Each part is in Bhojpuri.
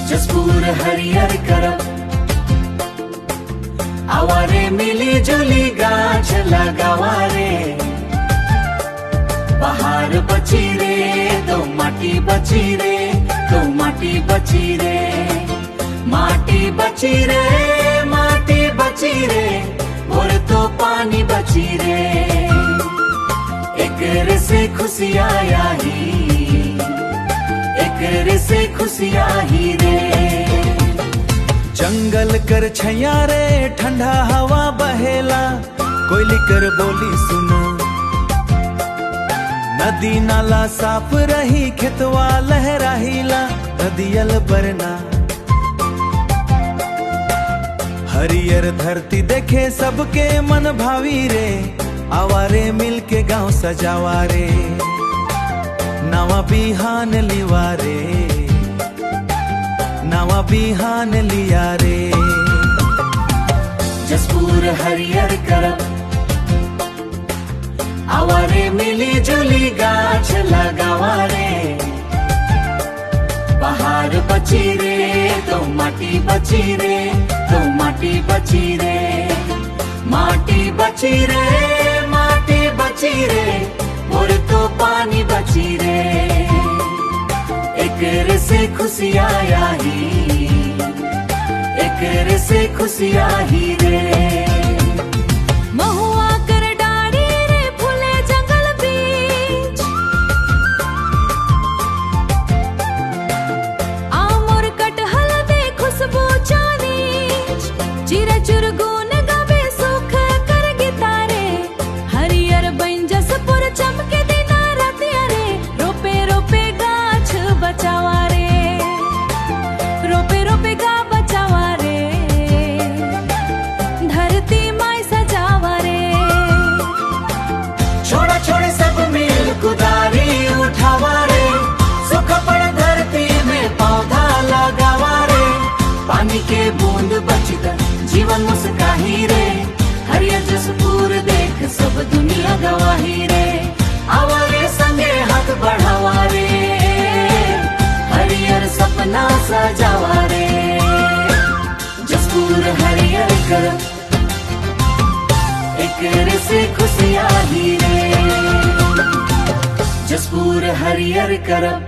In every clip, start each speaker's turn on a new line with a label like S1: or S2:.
S1: जसपुर हरियर करब, आवारे मिली जुली गाछ लगावारे। पहाड़ बची रे तो माटी बची रे, तो माटी बची रे, माटी बची रे, माटी बची रे, और तो पानी बची रे। एक से खुशियाँ आई, एक से खुशियाँ ही रे।
S2: जंगल कर छैया रे ठंडा हवा बहेला, कोयली कर बोली सुना। नदी नाला साफ रही, खेतवा लहराहिला, नदियल बरना। हरियर धरती देखे सबके मन भावी रे, आवारे मिल के गाँव सजावा रे। नवा बिहान लिवा रे, नवा बिहान लिया रे।
S1: जसपुर हरियर करब, आवारे मिली जुली गाछ लगावारे। पहाड़ बची रे तो माटी बची रे, तो माटी बची रे, माटी बची रे, माटी बची रे, और तो पानी बची रे। एक से खुशियाँ आई, एक से खुशियाँ ही रे।
S3: महुआ कर डाड़ी रे फूले जंगल बीच, आम और कटहल दे खुशबू चानीच। चिरा चुरगुन गावे सुख कर गितारे, हरियर बन जसपुर चमके दिना रातिया रे। रोपे रोपे गाछ बचावा रे, रोपे रोपे गा बचावा रे। धरती माई सजावा रे,
S1: छोड़ा छोड़े सब मिल कुदारी उठावा रे। सुख पड़ धरती में पौधा लगावा रे। पानी के बूंद बचता जीवन मुस्काही रे। हरियर जसपुर देख सब दुनिया गवाही रे। आवारे संगे हाथ बढ़ावा रे, हरियर सपना सजावा रे। जसपुर हरियर करब, एक से खुशियाँ ही रे। जसपुर हरियर करब।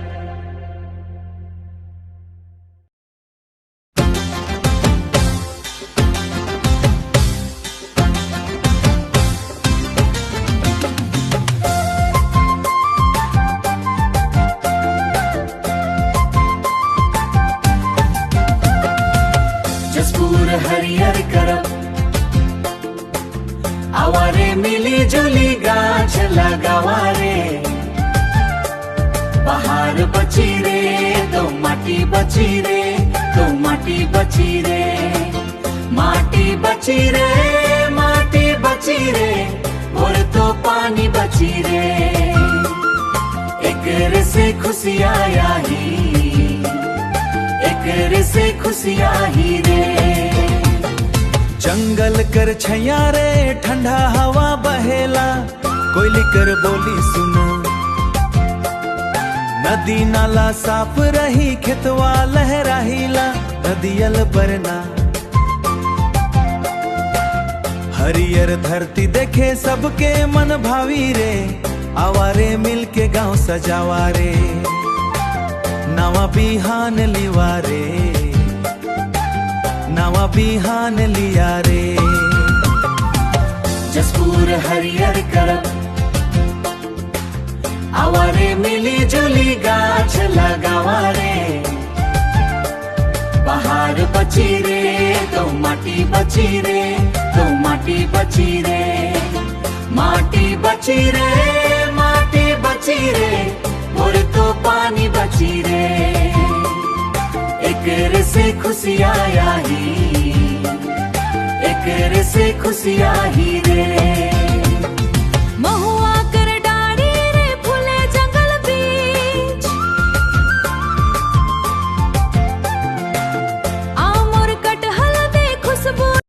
S1: जसपुर हरियर करब, आवारे मिली जुली गाछ लगावारे। पहाड़ बची रे तो माटी बची रे, तो माटी बची रे, माटी बची रे, माटी बची रे, और तो पानी बची रे। एक से खुशियाँ आई, एक से खुशियाँ ही रे।
S2: जंगल कर छैया रे ठंडा हवा बहेला, कोयली कर बोली सुना। नदी नाला साफ रही, खेतवा लहराहिला, नदियल बरना। हरियर धरती देखे सबके मन भावी रे, आवारे मिल के गाँव सजावा रे। नवा बिहान लिवा रे, नवा बिहान लिया रे।
S1: जसपुर हरियर करब, आवारे मिली जुली गाछ लगावारे। पहाड़ बची रे तो माटी बची रे, तो माटी बची रे, माटी बची रे, माटी बची रे, और तो पानी बची रे। एक से खुशियाँ आई, एक से खुशियाँ ही रे।